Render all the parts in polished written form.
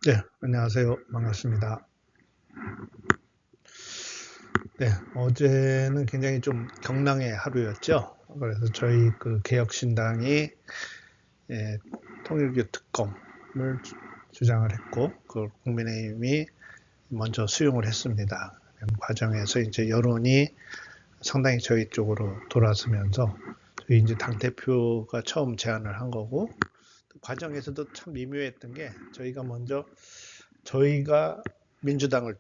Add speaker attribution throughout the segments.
Speaker 1: 네, 안녕하세요. 반갑습니다. 네, 어제는 굉장히 좀 경랑의 하루였죠. 그래서 저희 그 개혁신당이 예, 통일교 특검을 주장을 했고, 그걸 국민의힘이 먼저 수용을 했습니다. 과정에서 이제 여론이 상당히 저희 쪽으로 돌아서면서 저희 이제 당 대표가 처음 제안을 한 거고, 과정에서도 참 미묘했던 게 저희가 민주당을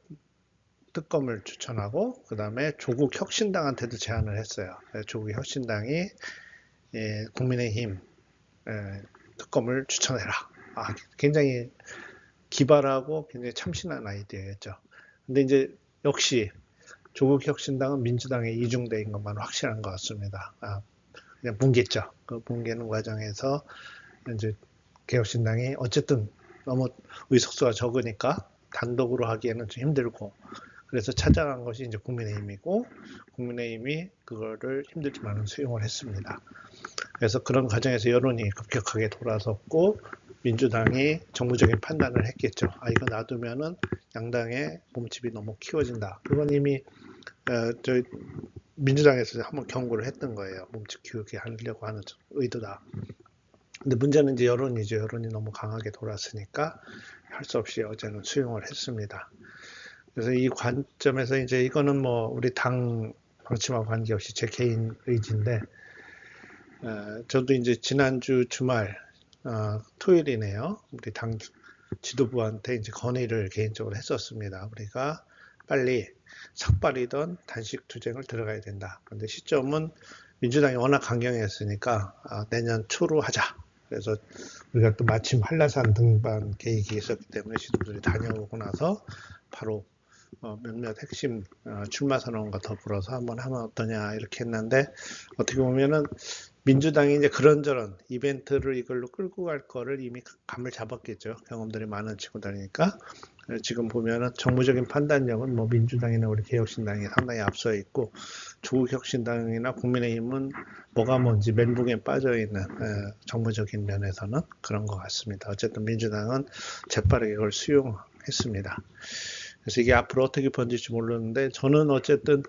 Speaker 1: 특검을 추천하고 그다음에 조국 혁신당한테도 제안을 했어요. 조국 혁신당이 국민의힘 특검을 추천해라. 굉장히 기발하고 굉장히 참신한 아이디어였죠. 근데 이제 역시 조국 혁신당은 민주당의 이중대인 것만 확실한 것 같습니다. 그냥 뭉갰죠. 그 뭉개는 과정에서 이제 개혁신당이 어쨌든 너무 의석수가 적으니까 단독으로 하기에는 좀 힘들고 그래서 찾아간 것이 이제 국민의힘이고 국민의힘이 그거를 힘들지만은 수용을 했습니다. 그래서 그런 과정에서 여론이 급격하게 돌아섰고 민주당이 정무적인 판단을 했겠죠. 이거 놔두면은 양당의 몸집이 너무 키워진다. 그건 이미 저희 민주당에서 한번 경고를 했던 거예요. 몸집 키우게 하려고 하는 의도다. 근데 문제는 이제 여론이죠. 여론이 너무 강하게 돌았으니까 할 수 없이 어제는 수용을 했습니다. 그래서 이 관점에서 이제 이거는 뭐 우리 당 방침과 관계없이 제 개인 의지인데 저도 이제 지난주 주말 토요일이네요. 우리 당 지도부한테 이제 건의를 개인적으로 했었습니다. 우리가 빨리 삭발이던 단식 투쟁을 들어가야 된다. 그런데 시점은 민주당이 워낙 강경했으니까 내년 초로 하자. 그래서 우리가 또 마침 한라산 등반 계획이 있었기 때문에 지도부들이 다녀오고 나서 바로 몇몇 핵심 출마 선언과 더불어서 한번 하면 어떠냐 이렇게 했는데 어떻게 보면은 민주당이 이제 그런저런 이벤트를 이걸로 끌고 갈 거를 이미 감을 잡았겠죠. 경험들이 많은 친구들이니까. 지금 보면은 정무적인 판단력은 뭐 민주당이나 우리 개혁신당이 상당히 앞서 있고 조국혁신당이나 국민의힘은 뭐가 뭔지 멘붕에 빠져 있는 정무적인 면에서는 그런 것 같습니다. 어쨌든 민주당은 재빠르게 그걸 수용했습니다. 그래서 이게 앞으로 어떻게 번질지 모르는데 저는 어쨌든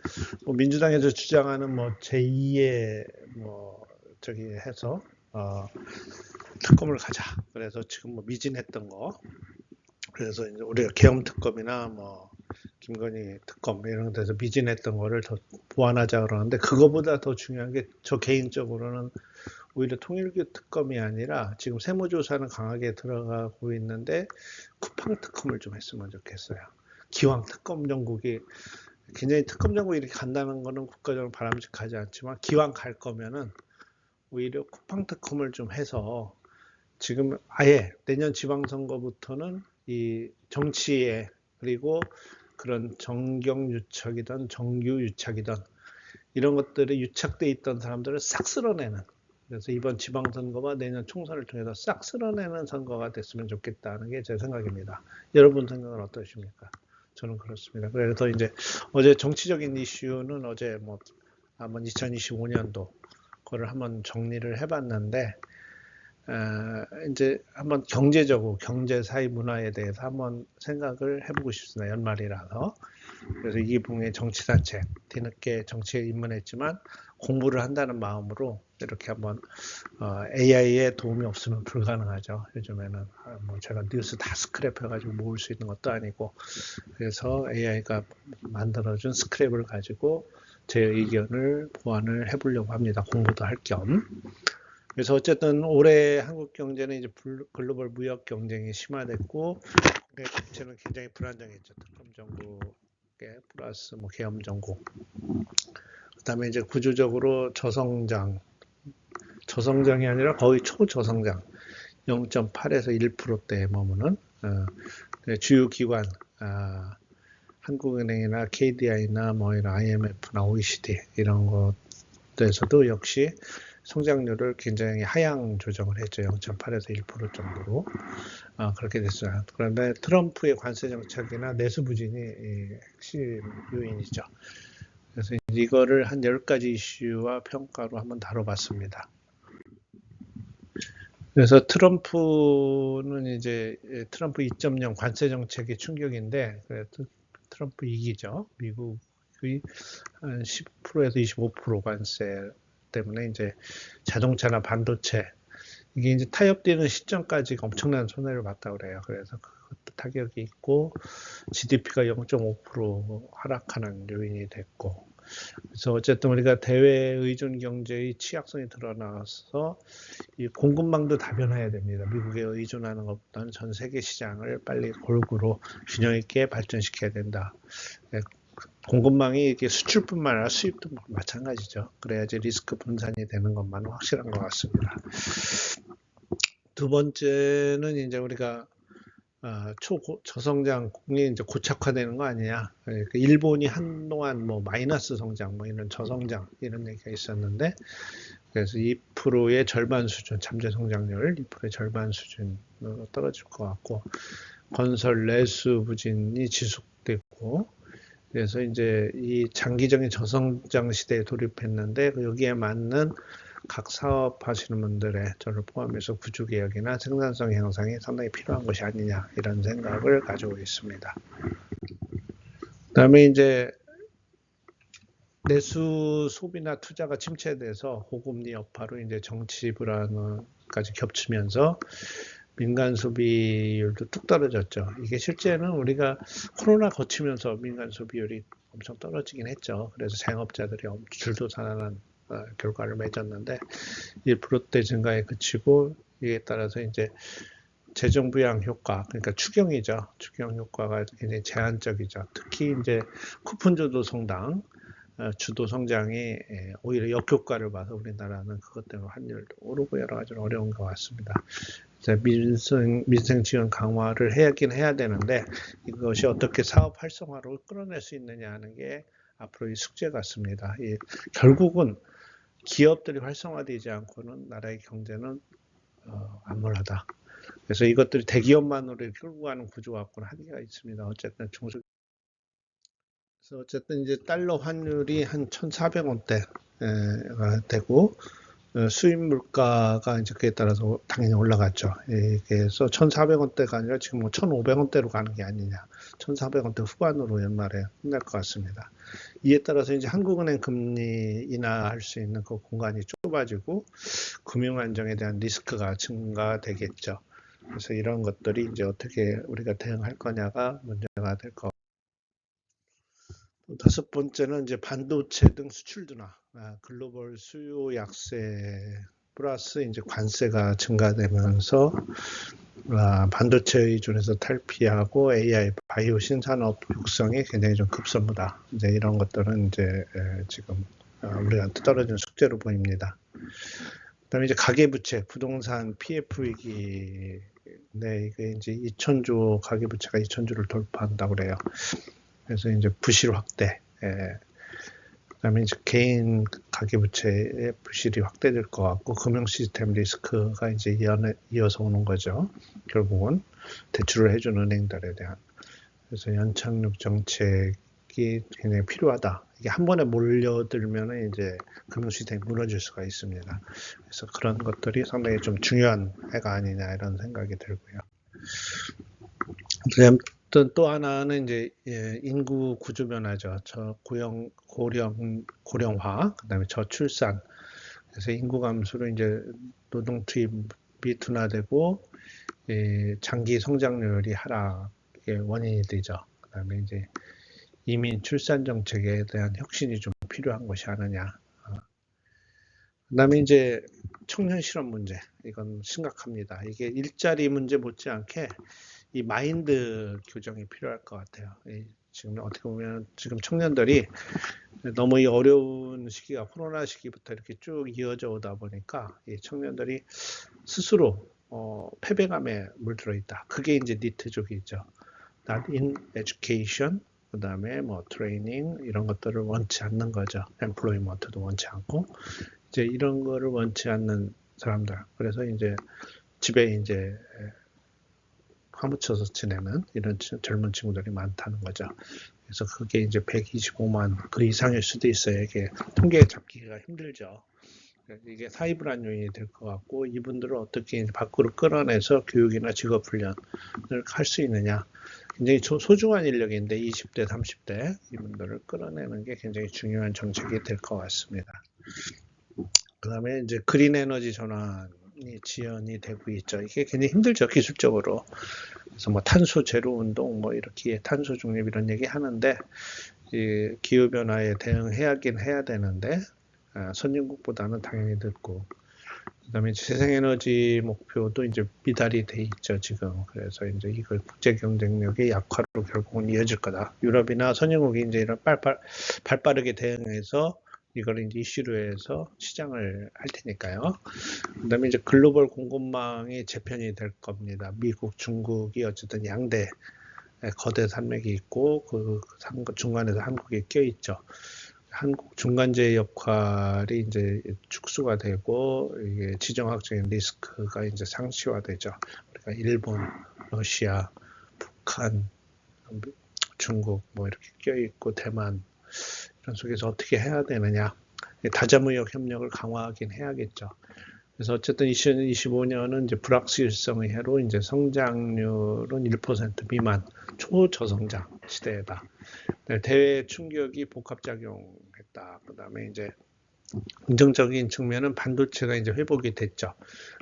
Speaker 1: 뭐 민주당에서 주장하는 뭐 제2의 뭐 저기 해서 특검을 가자. 그래서 지금 뭐 미진했던 거. 그래서 이제 우리가 계엄 특검이나 뭐 김건희 특검 이런 데서 미진했던 거를 더 보완하자 그러는데 그거보다 더 중요한 게 저 개인적으로는 오히려 통일교 특검이 아니라 지금 세무조사는 강하게 들어가고 있는데 쿠팡 특검을 좀 했으면 좋겠어요. 기왕 특검 정국이 굉장히 특검 정국이 이렇게 간다는 거는 국가적으로 바람직하지 않지만 기왕 갈 거면은 오히려 쿠팡 특검을 좀 해서 지금 아예 내년 지방선거부터는 이 정치에 그리고 그런 정경유착이든 정규유착이든 이런 것들이 유착돼 있던 사람들을 싹 쓸어내는 그래서 이번 지방선거와 내년 총선을 통해서 싹 쓸어내는 선거가 됐으면 좋겠다는 게 제 생각입니다. 여러분 생각은 어떠십니까? 저는 그렇습니다. 그래서 이제 어제 정치적인 이슈는 어제 뭐 한번 2025년도 그거를 한번 정리를 해봤는데 이제 한번 경제적으로 경제 사회 문화에 대해서 한번 생각을 해보고 싶습니다. 연말이라서. 그래서 이기붕의 정치단체 뒤늦게 정치에 입문했지만 공부를 한다는 마음으로 이렇게 한번 AI의 도움이 없으면 불가능하죠. 요즘에는 뭐 제가 뉴스 다 스크랩해가지고 모을 수 있는 것도 아니고 그래서 AI가 만들어준 스크랩을 가지고 제 의견을 보완을 해보려고 합니다. 공부도 할 겸. 그래서 어쨌든 올해 한국 경제는 이제 글로벌 무역 경쟁이 심화됐고 국내 정치는 굉장히 불안정했죠. 특검 정국에 플러스 뭐 계엄 정국. 그다음에 이제 구조적으로 저성장이 아니라 거의 초저성장, 0.8에서 1%대에 머무는 주요 기관 한국은행이나 KDI나 뭐 이런 IMF나 OECD 이런 것에서도 역시 성장률을 굉장히 하향 조정을 했죠. 0.8에서 1% 정도로 그렇게 됐어요. 그런데 트럼프의 관세 정책이나 내수 부진이 핵심 요인이죠. 그래서 이거를 한 10가지 이슈와 평가로 한번 다뤄봤습니다. 그래서 트럼프는 이제 트럼프 2.0 관세 정책의 충격인데 트럼프 이기죠. 미국의 한 10%에서 25% 관세 때문에 이제 자동차나 반도체 이게 이제 타협되는 시점까지 엄청난 손해를 봤다고 그래요. 그래서 그것도 타격이 있고 GDP가 0.5% 하락하는 요인이 됐고 그래서 어쨌든 우리가 대외 의존 경제의 취약성이 드러나서 이 공급망도 다변화해야 됩니다. 미국에 의존하는 것보다는 전 세계 시장을 빨리 골고루 균형 있게 발전시켜야 된다. 공급망이 이게 수출뿐만 아니라 수입도 마찬가지죠. 그래야지 리스크 분산이 되는 것만 확실한 것 같습니다. 두 번째는 이제 우리가 저성장이 이제 고착화되는 거 아니냐. 그러니까 일본이 한동안 뭐 마이너스 성장, 뭐 이런 저성장 이런 얘기가 있었는데, 그래서 2%의 절반 수준, 잠재 성장률 2%의 절반 수준으로 떨어질 것 같고, 건설 내수 부진이 지속되고, 그래서 이제 이 장기적인 저성장 시대에 돌입했는데 여기에 맞는 각 사업 하시는 분들의 저를 포함해서 구조개혁이나 생산성 향상이 상당히 필요한 것이 아니냐 이런 생각을 가지고 있습니다. 그다음에 이제 내수 소비나 투자가 침체돼서 고금리 여파로 이제 정치 불안까지 겹치면서 민간 소비율도 뚝 떨어졌죠. 이게 실제는 우리가 코로나 거치면서 민간 소비율이 엄청 떨어지긴 했죠. 그래서 자영업자들이 줄도산하는 결과를 맺었는데 1%대 증가에 그치고 이에 따라서 이제 재정 부양 효과, 그러니까 추경이죠. 추경 효과가 굉장히 제한적이죠. 특히 이제 쿠폰 주도 성장, 주도 성장이 오히려 역효과를 봐서 우리나라는 그것 때문에 환율도 오르고 여러 가지로 어려운 것 같습니다. 민생 지원 강화를 하긴 해야 되는데 이것이 어떻게 사업 활성화로 끌어낼 수 있느냐 하는 게 앞으로의 숙제 같습니다. 결국은 기업들이 활성화되지 않고는 나라의 경제는 암울하다. 그래서 이것들이 대기업만으로 끌고 가는 구조 갖고는 한계가 있습니다. 어쨌든 그래서 어쨌든 이제 달러 환율이 한 1,400원대가 되고 수입 물가가 이제 그에 따라서 당연히 올라갔죠. 그래서 1,400원대가 아니라 지금 뭐 1,500원대로 가는 게 아니냐. 1,400원대 후반으로 연말에 끝날 것 같습니다. 이에 따라서 이제 한국은행 금리 인하할 수 있는 그 공간이 좁아지고 금융 안정에 대한 리스크가 증가되겠죠. 그래서 이런 것들이 이제 어떻게 우리가 대응할 거냐가 문제가 될 것. 다섯 번째는 이제 반도체 등 수출 둔화, 글로벌 수요 약세 플러스 이제 관세가 증가되면서 반도체 의존에서 탈피하고 AI 바이오 신산업 육성이 굉장히 좀 급선무다. 이제 이런 것들은 이제 지금 우리한테 떨어진 숙제로 보입니다. 그다음에 이제 가계부채, 부동산 PF 위기, 네 이게 이제 2,000조 가계부채가 2,000조를 돌파한다고 그래요. 그래서 이제 부실 확대, 그다음에 이제 개인 가계부채의 부실이 확대될 것 같고 금융 시스템 리스크가 이제 이어서 오는 거죠. 결국은 대출을 해준 은행들에 대한. 그래서 연착륙 정책이 굉장히 필요하다. 이게 한 번에 몰려들면은 이제 금융 시스템이 무너질 수가 있습니다. 그래서 그런 것들이 상당히 좀 중요한 해가 아니냐 이런 생각이 들고요. 또 하나는 이제 인구 구조 변화죠. 고령화, 그다음에 저출산. 그래서 인구 감소로 이제 노동 투입이 둔화되고 장기 성장률이 하락의 원인이 되죠. 그다음에 이제 이민 출산 정책에 대한 혁신이 좀 필요한 것이 아니냐. 그다음에 이제 청년 실업 문제. 이건 심각합니다. 이게 일자리 문제 못지않게 이 마인드 교정이 필요할 것 같아요. 지금 어떻게 보면 지금 청년들이 너무 이 어려운 시기가 코로나 시기부터 이렇게 쭉 이어져 오다 보니까 이 청년들이 스스로 패배감에 물들어 있다. 그게 이제 니트족이죠. Not in education, 그 다음에 뭐 트레이닝 이런 것들을 원치 않는 거죠. employment도 원치 않고 이제 이런 거를 원치 않는 사람들. 그래서 이제 집에 이제 파묻혀서 지내는 이런 젊은 친구들이 많다는 거죠. 그래서 그게 이제 125만 그 이상일 수도 있어요. 이게 통계 잡기가 힘들죠. 이게 사이브란 요인이 될 것 같고, 이분들을 어떻게 이제 밖으로 끌어내서 교육이나 직업 훈련을 할 수 있느냐. 굉장히 소중한 인력인데 20대, 30대 이분들을 끌어내는 게 굉장히 중요한 정책이 될 것 같습니다. 그 다음에 이제 그린 에너지 전환이 지연이 되고 있죠. 이게 굉장히 힘들죠, 기술적으로. 그래서 뭐 탄소 제로 운동, 뭐 이렇게 탄소 중립 이런 얘기 하는데, 이 기후 변화에 대응해야긴 해야 되는데, 선진국보다는 당연히 늦고, 그다음에 재생에너지 목표도 이제 미달이 돼 있죠, 지금. 그래서 이제 이걸 국제 경쟁력의 약화로 결국은 이어질 거다. 유럽이나 선진국이 이제 이런 발빠르게 대응해서 이걸 이제 이슈로 해서 시장을 할 테니까요. 그다음에 이제 글로벌 공급망이 재편이 될 겁니다. 미국, 중국이 어쨌든 양대 거대 산맥이 있고 그 중간에서 한국이 껴 있죠. 한국 중간재 역할이 이제 축소가 되고 이게 지정학적인 리스크가 이제 상시화되죠. 그러니까 일본, 러시아, 북한, 중국 뭐 이렇게 껴 있고 대만 이런 속에서 어떻게 해야 되느냐. 다자무역 협력을 강화하긴 해야겠죠. 그래서 어쨌든 2025년은 이제 불확실성의 해로 이제 성장률은 1% 미만 초저성장 시대다. 대외 충격이 복합작용했다. 그 다음에 이제 긍정적인 측면은 반도체가 이제 회복이 됐죠.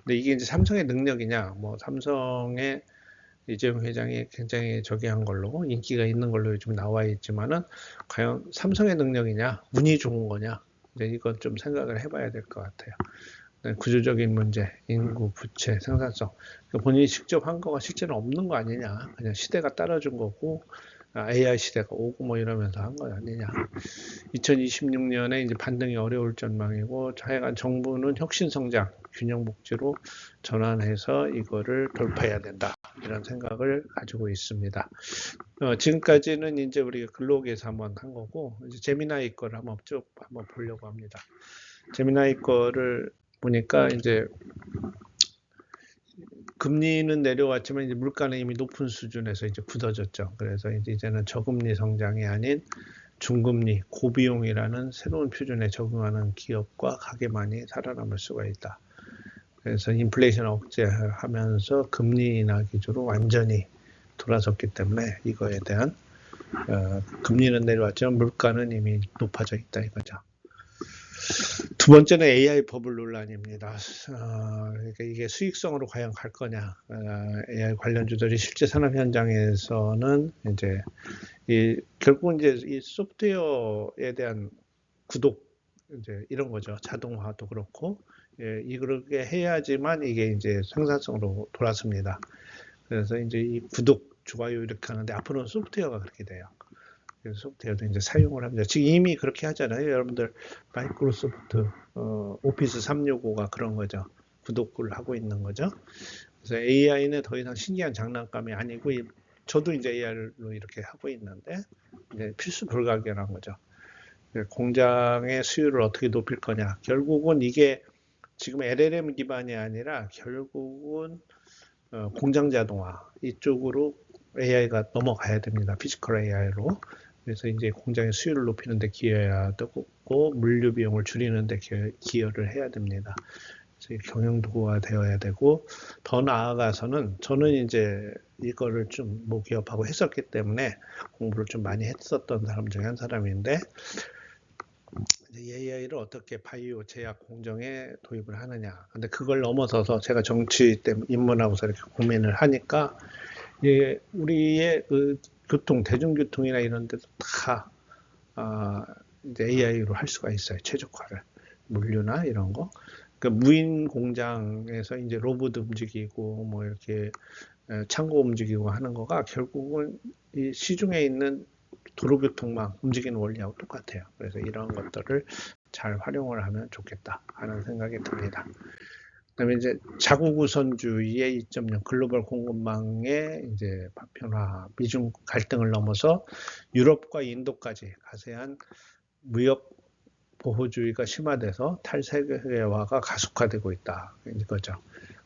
Speaker 1: 근데 이게 이제 삼성의 능력이냐, 뭐 삼성의 이재용 회장이 굉장히 저기 한 걸로 인기가 있는 걸로 요즘 나와 있지만은 과연 삼성의 능력이냐, 운이 좋은 거냐, 이제 이건 좀 생각을 해봐야 될 것 같아요. 구조적인 문제, 인구, 부채, 생산성. 본인이 직접 한 거가 실제는 없는 거 아니냐. 그냥 시대가 따라준 거고, AI 시대가 오고 뭐 이러면서 한 거 아니냐. 2026년에 이제 반등이 어려울 전망이고, 하여간 정부는 혁신성장, 균형복지로 전환해서 이거를 돌파해야 된다. 이런 생각을 가지고 있습니다. 지금까지는 이제 우리가 근로계에서 한번 한 거고, 이제 제미나이 거를 한번 쭉 한번 보려고 합니다. 제미나이 거를 보니까 이제 금리는 내려왔지만 이제 물가는 이미 높은 수준에서 이제 굳어졌죠. 그래서 이제는 저금리 성장이 아닌 중금리, 고비용이라는 새로운 표준에 적응하는 기업과 가게만이 살아남을 수가 있다. 그래서 인플레이션 억제하면서 금리 인하 기조로 완전히 돌아섰기 때문에 이거에 대한 금리는 내려왔지만 물가는 이미 높아져 있다 이거죠. 두 번째는 AI 버블 논란입니다. 그러니까 이게 수익성으로 과연 갈 거냐. AI 관련주들이 실제 산업 현장에서는 이제 결국은 이제 이 소프트웨어에 대한 구독 이제 이런 거죠. 자동화도 그렇고 이렇게 해야지만 이게 이제 생산성으로 돌아섭니다. 그래서 이제 이 구독, 좋아요 이렇게 하는데 앞으로는 소프트웨어가 그렇게 돼요. 그래서 소프트웨어도 이제 사용을 합니다. 지금 이미 그렇게 하잖아요. 여러분들 마이크로소프트 오피스 365가 그런 거죠. 구독을 하고 있는 거죠. 그래서 AI는 더 이상 신기한 장난감이 아니고 저도 이제 AI로 이렇게 하고 있는데 이제 필수 불가결한 거죠. 공장의 수율을 어떻게 높일 거냐. 결국은 이게 지금 LLM 기반이 아니라 결국은 공장 자동화 이쪽으로 AI가 넘어가야 됩니다. 피지컬 AI로. 그래서 이제 공장의 수율을 높이는 데 기여해야 되고 물류 비용을 줄이는 데 기여를 해야 됩니다. 그래서 경영도구가 되어야 되고 더 나아가서는 저는 이제 이거를 좀 모기업하고 했었기 때문에 공부를 좀 많이 했었던 사람 중에 한 사람인데 AI를 어떻게 바이오 제약 공정에 도입을 하느냐. 근데 그걸 넘어서서 제가 정치 때문에 입문하고서 이렇게 고민을 하니까 우리의 그 교통, 대중교통이나 이런 데도 다 이제 AI로 할 수가 있어요. 최적화를. 물류나 이런 거. 그러니까 무인 공장에서 이제 로봇 움직이고 뭐 이렇게 창고 움직이고 하는 거가 결국은 이 시중에 있는 도로교통망 움직이는 원리하고 똑같아요. 그래서 이런 것들을 잘 활용을 하면 좋겠다 하는 생각이 듭니다. 그다음에 이제 자국 우선주의의 2.0 글로벌 공급망의 이제 파편화, 미중 갈등을 넘어서 유럽과 인도까지 가세한 무역 보호주의가 심화돼서 탈세계화가 가속화되고 있다 이거죠.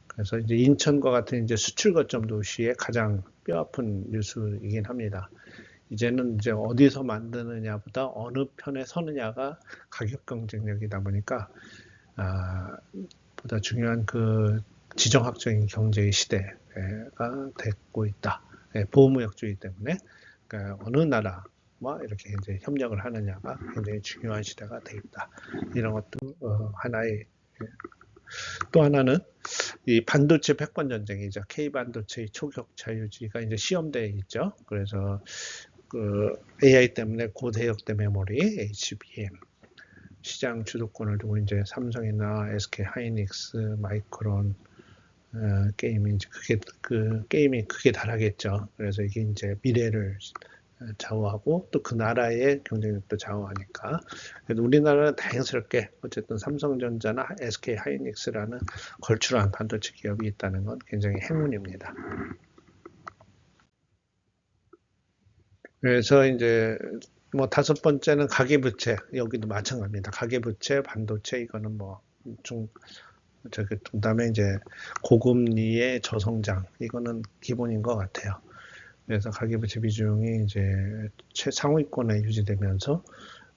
Speaker 1: 그래서 이제 인천과 같은 이제 수출 거점 도시의 가장 뼈아픈 뉴스이긴 합니다. 이제는 이제 어디서 만드느냐보다 어느 편에 서느냐가 가격 경쟁력이다 보니까 보다 중요한 그 지정학적인 경제의 시대가 되고 있다. 보호무역주의 때문에 그러니까 어느 나라와 이렇게 이제 협력을 하느냐가 굉장히 중요한 시대가 돼 있다. 이런 것도 하나의 또 하나는 이 반도체 패권 전쟁이죠. K 반도체의 초격 자유주의가 이제 시험대에 있죠. 그래서 그 AI 때문에 고대역대 메모리 HBM 시장 주도권을 두고 이제 삼성이나 SK 하이닉스, 마이크론 게임이 이제 게임이 크게 달하겠죠. 그래서 이게 이제 미래를 좌우하고 또 그 나라의 경쟁력도 좌우하니까. 그래도 우리나라는 다행스럽게 어쨌든 삼성전자나 SK 하이닉스라는 걸출한 반도체 기업이 있다는 건 굉장히 행운입니다. 그래서 이제 뭐 다섯 번째는 가계부채, 여기도 마찬가지입니다. 가계부채, 반도체 이거는 그다음에 이제 고금리의 저성장 이거는 기본인 것 같아요. 그래서 가계부채 비중이 이제 최상위권에 유지되면서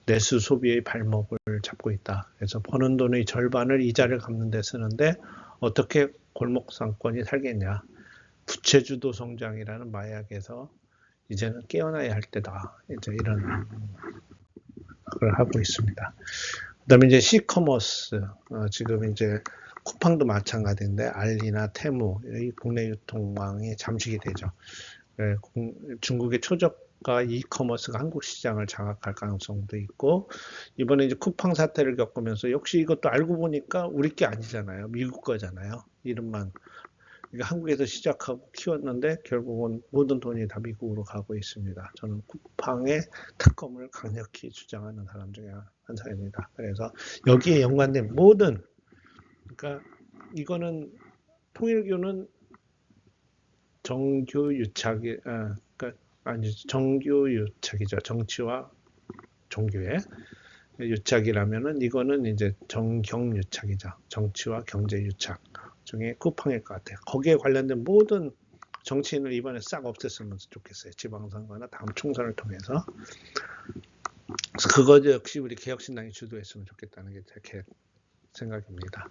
Speaker 1: 내수 소비의 발목을 잡고 있다. 그래서 버는 돈의 절반을 이자를 갚는 데 쓰는데 어떻게 골목상권이 살겠냐. 부채주도 성장이라는 마약에서 이제는 깨어나야 할 때다. 이제 이런 걸 하고 있습니다. 그다음에 이제 시커머스 지금 이제 쿠팡도 마찬가지인데 알리나 테무 이 국내 유통망이 잠식이 되죠. 중국의 초저가 이커머스가 한국 시장을 장악할 가능성도 있고 이번에 이제 쿠팡 사태를 겪으면서 역시 이것도 알고 보니까 우리 게 아니잖아요. 미국 거잖아요. 이름만 한국에서 시작하고 키웠는데 결국은 모든 돈이 다 미국으로 가고 있습니다. 저는 쿠팡의 특검을 강력히 주장하는 사람 중에 한 사람입니다. 그래서 여기에 연관된 모든 그러니까 이거는 통일교는 정교유착이 그러니까 아니 정교유착이죠. 정치와 종교의 유착이라면은 이거는 이제 정경유착이죠. 정치와 경제유착 중에 쿠팡일 것 같아요. 거기에 관련된 모든 정치인을 이번에 싹 없앴으면 좋겠어요. 지방선거나 다음 총선을 통해서. 그래서 그거 역시 우리 개혁신당이 주도했으면 좋겠다는 게 제 생각입니다.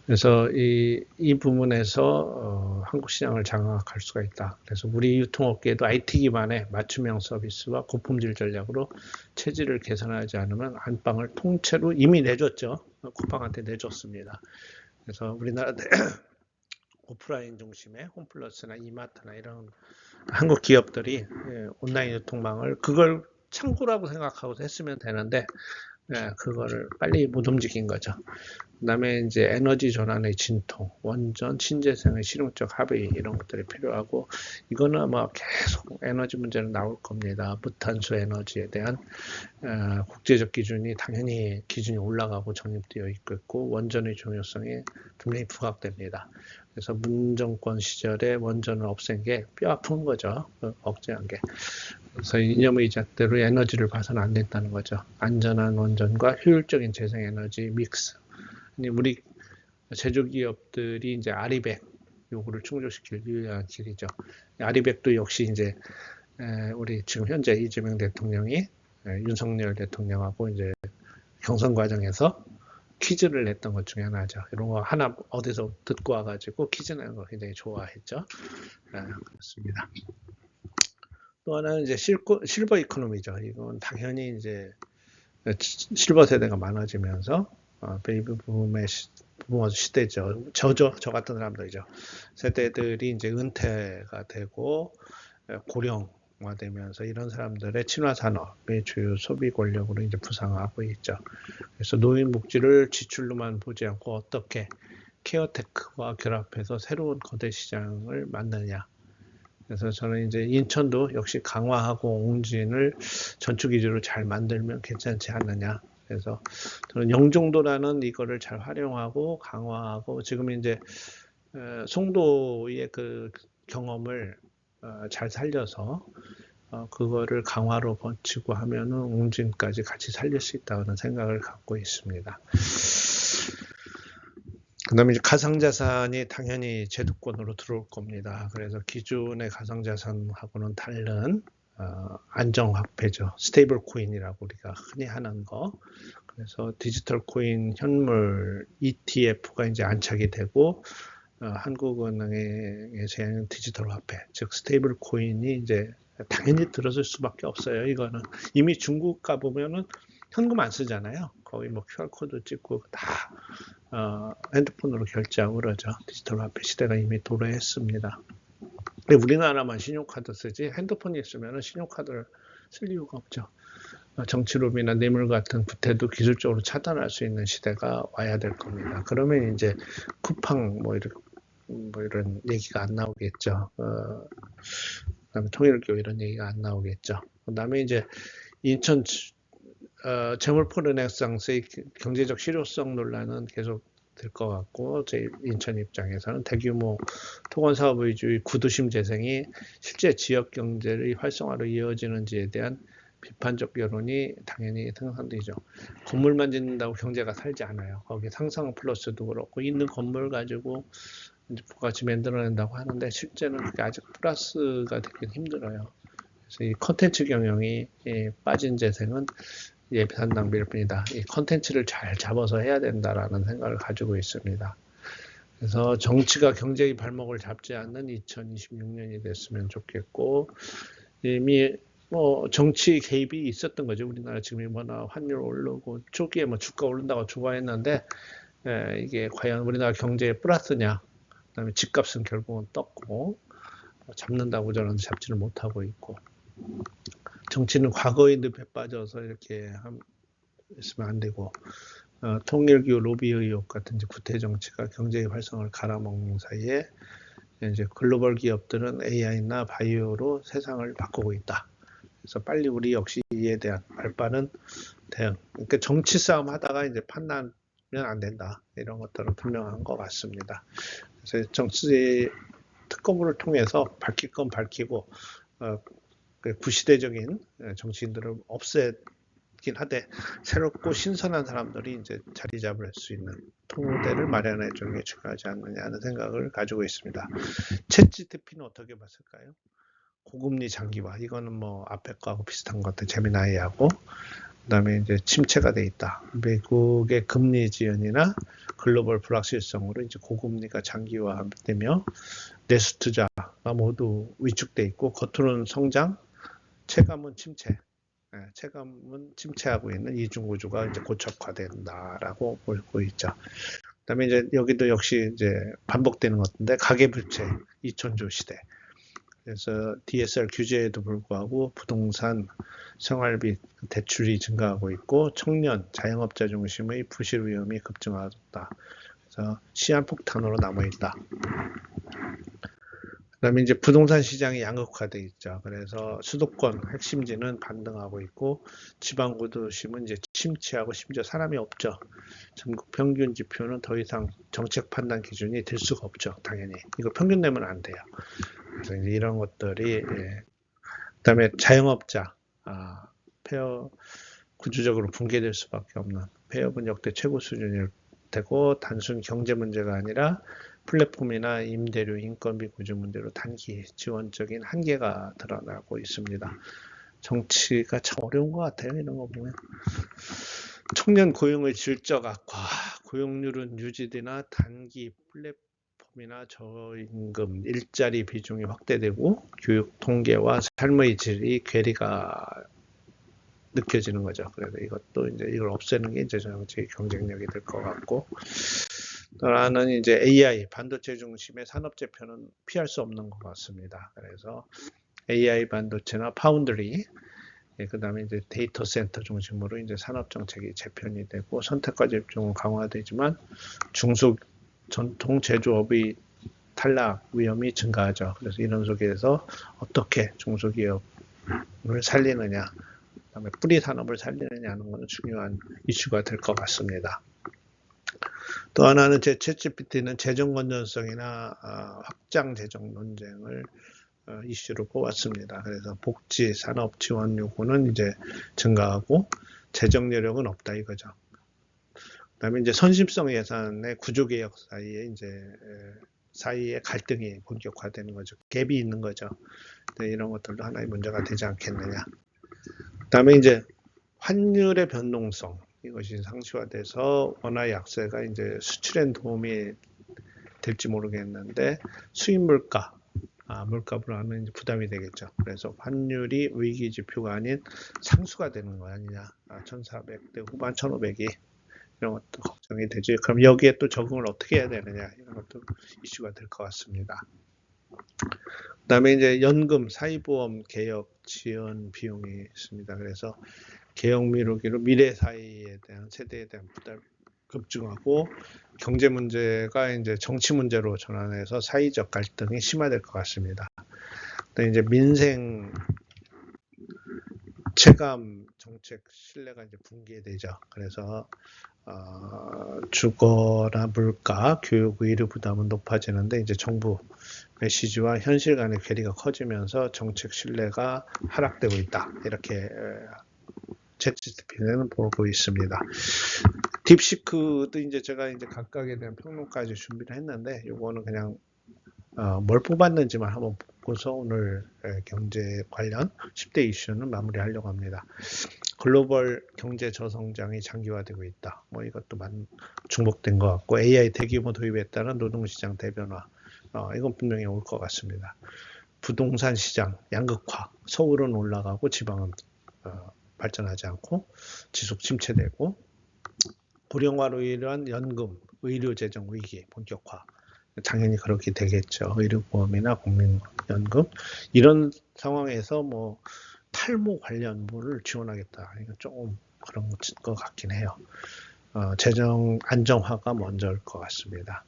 Speaker 1: 그래서 이 부분에서 한국 시장을 장악할 수가 있다. 그래서 우리 유통업계에도 IT 기반의 맞춤형 서비스와 고품질 전략으로 체질을 개선하지 않으면 안방을 통째로 이미 내줬죠. 쿠팡한테 내줬습니다. 그래서 우리나라 오프라인 중심의 홈플러스나 이마트나 이런 한국 기업들이 온라인 유통망을 그걸 창구라고 생각하고 했으면 되는데 그거를 빨리 못 움직인 거죠. 그다음에 이제 에너지 전환의 진통, 원전, 신재생의 실용적 합의 이런 것들이 필요하고 이거는 아마 계속 에너지 문제는 나올 겁니다. 무탄소 에너지에 대한 국제적 기준이 당연히 기준이 올라가고 정립되어 있고 원전의 중요성이 분명히 부각됩니다. 그래서 문정권 시절에 원전을 없앤 게 뼈 아픈 거죠. 억제한 게. 그래서 이념의잣대로 에너지를 봐서는 안 된다는 거죠. 안전한 원전과 효율적인 재생에너지 믹스. 우리 제조기업들이 이제 아리백 요구를 충족시킬 유일한 길이죠. 아리백도 역시 이제 우리 지금 현재 이재명 대통령이 윤석열 대통령하고 이제 경선 과정에서 퀴즈를 냈던 것 중에 하나죠. 이런 거 하나 어디서 듣고 와가지고 퀴즈 내는 거 굉장히 좋아했죠. 그렇습니다. 또 하나는 이제 실버 이코노미죠. 이건 당연히 이제 실버 세대가 많아지면서 베이비 붐의 부모 시대죠. 저 같은 사람들이죠. 세대들이 이제 은퇴가 되고 고령화되면서 이런 사람들의 친화 산업의 주요 소비 권력으로 이제 부상하고 있죠. 그래서 노인 복지를 지출로만 보지 않고 어떻게 케어테크와 결합해서 새로운 거대 시장을 만드냐. 그래서 저는 이제 인천도 역시 강화하고 옹진을 전축 위주로 잘 만들면 괜찮지 않느냐. 그래서 저는 영종도라는 이거를 잘 활용하고 강화하고 지금 이제 송도의 그 경험을 잘 살려서 그거를 강화로 번치고 하면은 옹진까지 같이 살릴 수 있다는 생각을 갖고 있습니다. 그 다음에 이제 가상자산이 당연히 제도권으로 들어올 겁니다. 그래서 기존의 가상자산하고는 다른 안정화폐죠. 스테이블 코인이라고 우리가 흔히 하는 거. 그래서 디지털 코인 현물 ETF가 이제 안착이 되고 한국은행의 제안은 디지털 화폐, 즉 스테이블 코인이 이제 당연히 들어설 수밖에 없어요. 이거는 이미 중국 가 보면은 현금 안 쓰잖아요. 거의 뭐 QR코드 찍고 다 핸드폰으로 결제하고 그러죠. 디지털 화폐 시대가 이미 도래했습니다. 근데 우리나라만 신용카드 쓰지 핸드폰이 있으면 신용카드를 쓸 이유가 없죠. 정치로비나 뇌물 같은 구태도 기술적으로 차단할 수 있는 시대가 와야 될 겁니다. 그러면 이제 쿠팡 뭐 이런 얘기가 안 나오겠죠. 그다음에 통일교 이런 얘기가 안 나오겠죠. 그다음에 이제 인천 재물포 르네상스의 경제적 실효성 논란은 계속 될 것 같고 제 인천 입장에서는 대규모 토건 사업 위주의 구도심 재생이 실제 지역 경제의 활성화로 이어지는지에 대한 비판적 여론이 당연히 상상되죠. 건물만 짓는다고 경제가 살지 않아요. 거기에 상상 플러스도 그렇고 있는 건물 가지고 이제 부가치 만들어낸다고 하는데 실제는 그게 아직 플러스가 되긴 힘들어요. 그래서 이 컨텐츠 경영이 빠진 재생은 예산 낭비일 뿐이다. 이 컨텐츠를 잘 잡아서 해야 된다라는 생각을 가지고 있습니다. 그래서 정치가 경제의 발목을 잡지 않는 2026년이 됐으면 좋겠고 이미 뭐 정치 개입이 있었던 거죠. 우리나라 지금 뭐나 환율 오르고 초기에 뭐 주가 오른다고 좋아했는데 이게 과연 우리나라 경제에 플러스냐? 그다음에 집값은 결국은 떴고 잡는다고 저는 잡지를 못하고 있고 정치는 과거의 늪에 빠져서 이렇게 있으면 안 되고 통일교 로비 의혹 같은 이제 구태 정치가 경제의 활성을 갈아먹는 사이에 이제 글로벌 기업들은 AI나 바이오로 세상을 바꾸고 있다. 그래서 빨리 우리 역시 이에 대한 발빠른 대응. 그러니까 정치 싸움 하다가 이제 판단하면 안 된다. 이런 것들은 분명한 것 같습니다. 그래서 정치 특검을 통해서 밝힐 건 밝히고 구시대적인 정치인들을 없애긴 하되 새롭고 신선한 사람들이 이제 자리 잡을 수 있는 통대를 마련해 주는 게 중요하지 않느냐 하는 생각을 가지고 있습니다. 챗GPT는 어떻게 봤을까요? 고금리 장기화 이거는 뭐 앞에 거하고 비슷한 것 같아요. 제미나이하고 그다음에 이제 침체가 돼 있다. 미국의 금리 지연이나 글로벌 불확실성으로 이제 고금리가 장기화되며 내수 투자가 모두 위축돼 있고 겉으로는 성장, 체감은 침체. 체감은 침체하고 있는 이중 구조가 이제 고착화된다라고 보고 있죠. 그다음에 이제 여기도 역시 이제 반복되는 것 같은데 가계부채 2000조 시대. 그래서 DSR 규제에도 불구하고 부동산 생활비 대출이 증가하고 있고 청년 자영업자 중심의 부실 위험이 급증하다. 그래서 시한폭탄으로 남아있다. 그다음에 이제 부동산 시장이 양극화돼 있죠. 그래서 수도권 핵심지는 반등하고 있고 지방 구도심은 이제 침체하고 심지어 사람이 없죠. 전국 평균 지표는 더 이상 정책 판단 기준이 될 수가 없죠. 당연히 이거 평균 내면 안 돼요. 그래서 이제 이런 것들이 그다음에 자영업자 폐업 구조적으로 붕괴될 수밖에 없는 폐업은 역대 최고 수준일 되고 단순 경제 문제가 아니라 플랫폼이나 임대료, 인건비 구조 문제로 단기 지원적인 한계가 드러나고 있습니다. 정치가 참 어려운 것 같아요. 이런 거 보면. 청년 고용의 질적 악화, 고용률은 유지되나 단기 플랫폼이나 저임금, 일자리 비중이 확대되고 교육 통계와 삶의 질이 괴리가 느껴지는 거죠. 그래서 이것도 이제 이걸 없애는 게 이제 정치 경쟁력이 될 것 같고 또 하나는 이제 AI 반도체 중심의 산업 재편은 피할 수 없는 것 같습니다. 그래서 AI 반도체나 파운드리 그다음에 이제 데이터 센터 중심으로 이제 산업 정책이 재편이 되고 선택과 집중은 강화되지만 중소 전통 제조업의 탈락 위험이 증가하죠. 그래서 이런 속에서 어떻게 중소기업을 살리느냐 그다음에 뿌리 산업을 살리느냐는 것은 중요한 이슈가 될 것 같습니다. 또 하나는 챗GPT는 재정 건전성이나 확장 재정 논쟁을 이슈로 뽑았습니다. 그래서 복지 산업 지원 요구는 이제 증가하고 재정 여력은 없다 이거죠. 그다음에 이제 선심성 예산의 구조 개혁 사이에 갈등이 본격화되는 거죠. 갭이 있는 거죠. 이런 것들도 하나의 문제가 되지 않겠느냐. 그다음에 이제 환율의 변동성, 이것이 상시화돼서 원화 약세가 이제 수출엔 도움이 될지 모르겠는데 수입 물가, 물가 불안은 이제 부담이 되겠죠. 그래서 환율이 위기 지표가 아닌 상수가 되는 거 아니냐. 1,400대 후반 1,500이 이런 것도 걱정이 되지. 그럼 여기에 또 적응을 어떻게 해야 되느냐 이런 것도 이슈가 될 것 같습니다. 그다음에 이제 연금, 사회보험 개혁 지원 비용이 있습니다. 그래서 개혁 미루기로 미래 사회에 대한 세대에 대한 부담 급증하고 경제 문제가 이제 정치 문제로 전환해서 사회적 갈등이 심화될 것 같습니다. 또 이제 민생 체감 정책 신뢰가 이제 붕괴되죠. 그래서 주거나 물가, 교육, 의료 부담은 높아지는데 이제 정부 메시지와 현실 간의 괴리가 커지면서 정책 신뢰가 하락되고 있다. 이렇게 챗GPT는 보고 있습니다. 딥시크도 이제 제가 이제 각각에 대한 평론까지 준비를 했는데 요거는 그냥 뭘 뽑았는지만 한번 보고서 오늘 경제 관련 10대 이슈는 마무리하려고 합니다. 글로벌 경제 저성장이 장기화되고 있다. 뭐 이것도 중복된 것 같고 AI 대규모 도입에 따른 노동시장 대변화. 이건 분명히 올 것 같습니다. 부동산 시장 양극화. 서울은 올라가고 지방은 발전하지 않고 지속 침체되고 고령화로 인한 연금, 의료 재정 위기 본격화. 당연히 그렇게 되겠죠. 의료보험이나 국민연금 이런 상황에서 뭐 탈모 관련부를 지원하겠다. 이거 조금 그런 것 같긴 해요. 재정 안정화가 먼저일 것 같습니다.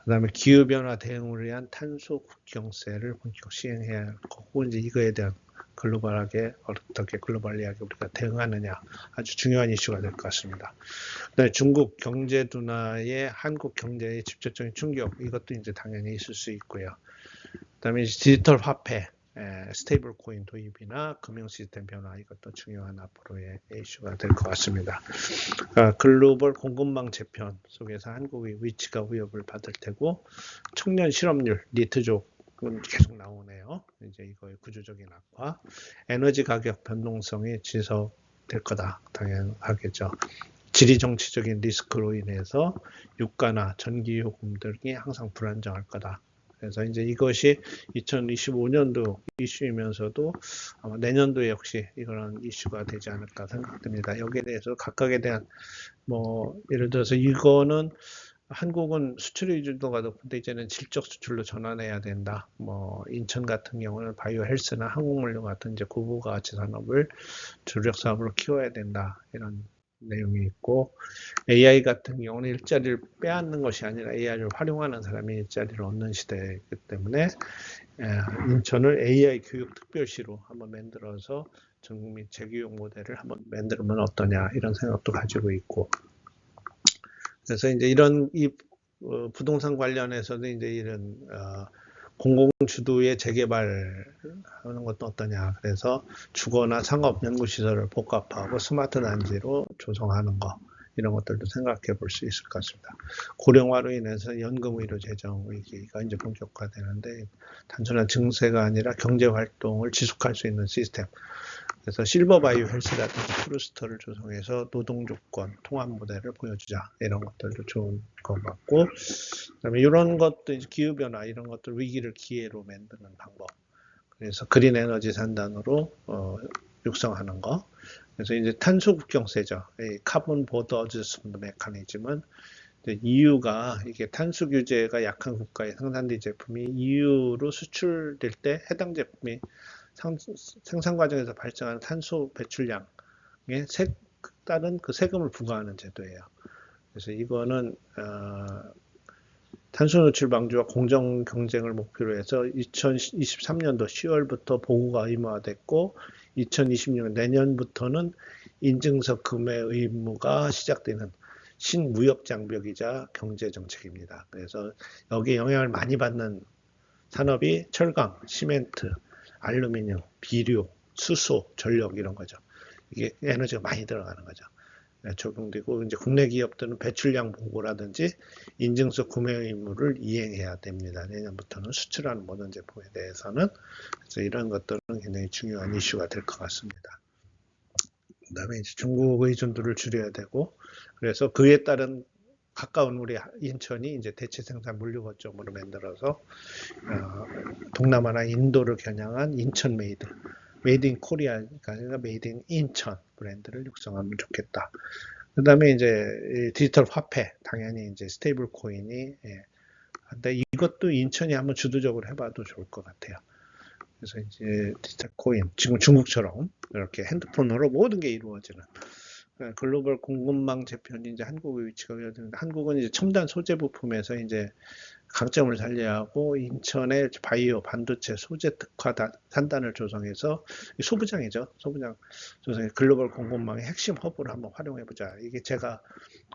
Speaker 1: 그 다음에 기후변화 대응을 위한 탄소 국경세를 본격 시행해야 할 거고, 이제 이거에 대한 글로벌하게 어떻게 글로벌리하게 우리가 대응하느냐 아주 중요한 이슈가 될 것 같습니다. 그다음에 중국 경제 둔화에 한국 경제의 직접적인 충격 이것도 이제 당연히 있을 수 있고요. 그다음에 디지털 화폐, 스테이블 코인 도입이나 금융 시스템 변화 이것도 중요한 앞으로의 이슈가 될 것 같습니다. 글로벌 공급망 재편 속에서 한국의 위치가 위협을 받을 테고 청년 실업률 니트족은 계속 나오네요. 이제 이거의 구조적인 악화, 에너지 가격 변동성이 지속될 거다 당연하겠죠. 지리 정치적인 리스크로 인해서 유가나 전기요금 등이 항상 불안정할 거다. 그래서 이제 이것이 2025년도 이슈이면서도 아마 내년도에 역시 이런 이슈가 되지 않을까 생각됩니다. 여기에 대해서 각각에 대한 뭐 예를 들어서 이거는 한국은 수출 의존도가 높은데 이제는 질적 수출로 전환해야 된다. 뭐 인천 같은 경우는 바이오 헬스나 항공물류 같은 이제 고부가 가치 산업을 주력 사업으로 키워야 된다. 이런 내용이 있고 AI 같은 경우는 일자리를 빼앗는 것이 아니라 AI를 활용하는 사람이 일자리를 얻는 시대이기 때문에 인천을 AI 교육 특별시로 한번 만들어서 전국민 재교육 모델을 한번 만들면 어떠냐 이런 생각도 가지고 있고 그래서 이제 이런 부동산 관련해서도 이제 이런 공공주도의 재개발하는 것도 어떠냐. 그래서 주거나 상업 연구시설을 복합하고 스마트 단지로 조성하는 거. 이런 것들도 생각해 볼 수 있을 것 같습니다. 고령화로 인해서 연금 의료 재정 위기가 이제 본격화되는데 단순한 증세가 아니라 경제 활동을 지속할 수 있는 시스템. 그래서 실버바이오 헬스라든지 프루스터를 조성해서 노동 조건, 통합 모델을 보여주자. 이런 것들도 좋은 것 같고, 그다음에 이런 것도 기후 변화 이런 것들 위기를 기회로 만드는 방법. 그래서 그린 에너지 산단으로 육성하는 거. 그래서 이제 탄소 국경세죠. 카본 보더 어저스먼트 메커니즘은 EU가 이게 탄소 규제가 약한 국가에 생산된 제품이 EU로 수출될 때 해당 제품이 생산 과정에서 발생하는 탄소 배출량에 따른 그 세금을 부과하는 제도예요. 그래서 이거는 탄소 노출 방지와 공정 경쟁을 목표로 해서 2023년도 10월부터 보고가 의무화됐고 2026년 내년부터는 인증서 구매 의무가 시작되는 신무역 장벽이자 경제 정책입니다. 그래서 여기에 영향을 많이 받는 산업이 철강, 시멘트, 알루미늄, 비료, 수소, 전력 이런 거죠. 이게 에너지가 많이 들어가는 거죠. 적용되고 이제 국내 기업들은 배출량 보고라든지 인증서 구매 의무를 이행해야 됩니다. 내년부터는 수출하는 모든 제품에 대해서는 그래서 이런 것들은 굉장히 중요한 이슈가 될 것 같습니다. 그다음에 이제 중국 의존도를 줄여야 되고, 그래서 그에 따른 가까운 우리 인천이 이제 대체 생산 물류 거점으로 만들어서 동남아나 인도를 겨냥한 인천 메이드 인 코리아가 아니라 메이드 인 인천 브랜드를 육성하면 좋겠다. 그다음에 이제 디지털 화폐, 당연히 이제 스테이블 코인이, 근데 이것도 인천이 한번 주도적으로 해봐도 좋을 것 같아요. 그래서 이제 디지털 코인, 지금 중국처럼 이렇게 핸드폰으로 모든 게 이루어지는 글로벌 공급망 재편이 이제 한국의 위치가 되는데, 한국은 이제 첨단 소재 부품에서 이제 강점을 살려야 하고, 인천의 바이오 반도체 소재 특화 산단을 조성해서 소부장이죠. 소부장 조성해 글로벌 공급망의 핵심 허브를 한번 활용해 보자. 이게 제가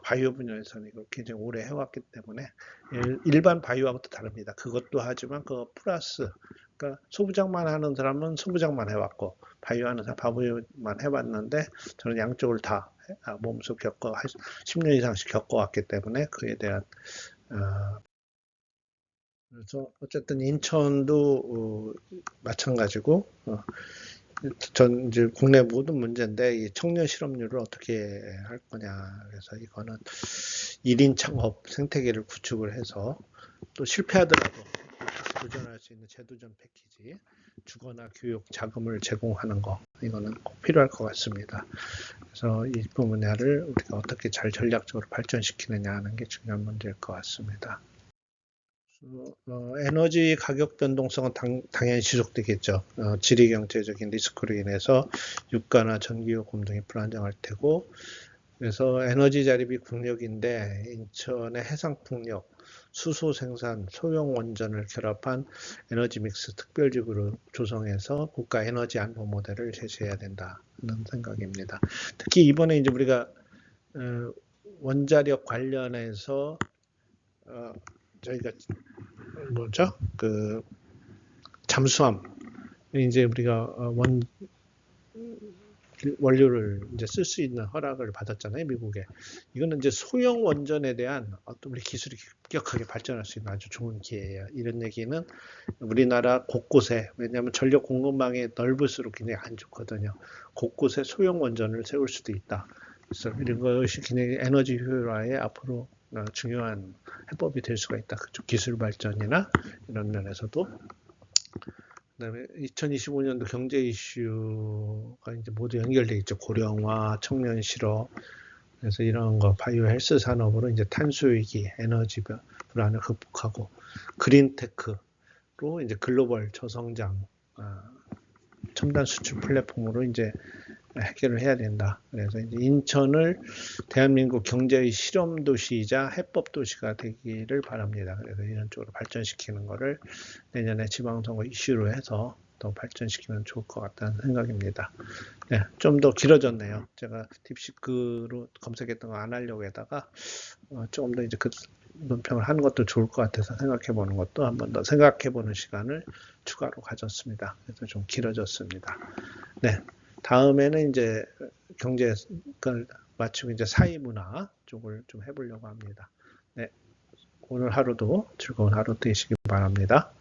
Speaker 1: 바이오 분야에서는 이걸 굉장히 오래 해왔기 때문에 일반 바이오하고 또 다릅니다. 그것도 하지만 그거 플러스, 그러니까 소부장만 하는 사람은 소부장만 해왔고, 바이오 하는 사람 바이오만 해봤는데, 저는 양쪽을 다 몸소 10년 이상씩 겪어왔기 때문에 그에 대한 그래서 어쨌든 인천도 마찬가지고, 전 이제 국내 모든 문제인데 이 청년 실업률을 어떻게 할 거냐. 그래서 이거는 1인 창업 생태계를 구축을 해서, 또 실패하더라도 도전할 수 있는 제도전 패키지, 주거나 교육 자금을 제공하는 거, 이거는 꼭 필요할 것 같습니다. 그래서 이 분야를 우리가 어떻게 잘 전략적으로 발전시키느냐 하는 게 중요한 문제일 것 같습니다. 에너지 가격 변동성은 당연히 지속되겠죠. 지리 경제적인 리스크로 인해서 유가나 전기요금 등이 불안정할 테고, 그래서 에너지 자립이 국력인데 인천의 해상풍력, 수소 생산, 소형 원전을 결합한 에너지 믹스 특별지구를 조성해서 국가 에너지 안보 모델을 제시해야 된다는 생각입니다. 특히 이번에 이제 우리가 원자력 관련해서 저희가 뭐죠? 그 잠수함, 이제 우리가 원료를 이제 쓸 수 있는 허락을 받았잖아요, 미국에. 이거는 이제 소형 원전에 대한 어떤 우리 기술이 급격하게 발전할 수 있는 아주 좋은 기회예요. 이런 얘기는 우리나라 곳곳에, 왜냐하면 전력 공급망이 넓을수록 굉장히 안 좋거든요. 곳곳에 소형 원전을 세울 수도 있다. 그래서 이런 것이 굉장히 에너지 효율화에 앞으로 중요한 해법이 될 수가 있다. 그쪽 기술 발전이나 이런 면에서도. 그다음에 2025년도 경제 이슈가 이제 모두 연결돼 있죠. 고령화, 청년 실업. 그래서 이런 거 바이오 헬스 산업으로 이제 탄소 위기, 에너지 불안을 극복하고, 그린테크로 이제 글로벌 저성장, 첨단 수출 플랫폼으로 이제 해결을 해야 된다. 그래서 이제 인천을 대한민국 경제의 실험 도시이자 해법 도시가 되기를 바랍니다. 그래서 이런 쪽으로 발전시키는 거를 내년에 지방선거 이슈로 해서 더 발전시키면 좋을 것 같다는 생각입니다. 네, 좀 더 길어졌네요. 제가 딥시크로 검색했던 거 안 하려고 해다가 조금 더 이제 그 논평을 하는 것도 좋을 것 같아서 생각해 보는 것도 한 번 더 생각해 보는 시간을 추가로 가졌습니다. 그래서 좀 길어졌습니다. 네. 다음에는 이제 경제를 마치고 이제 사회문화 쪽을 좀 해보려고 합니다. 네, 오늘 하루도 즐거운 하루 되시기 바랍니다.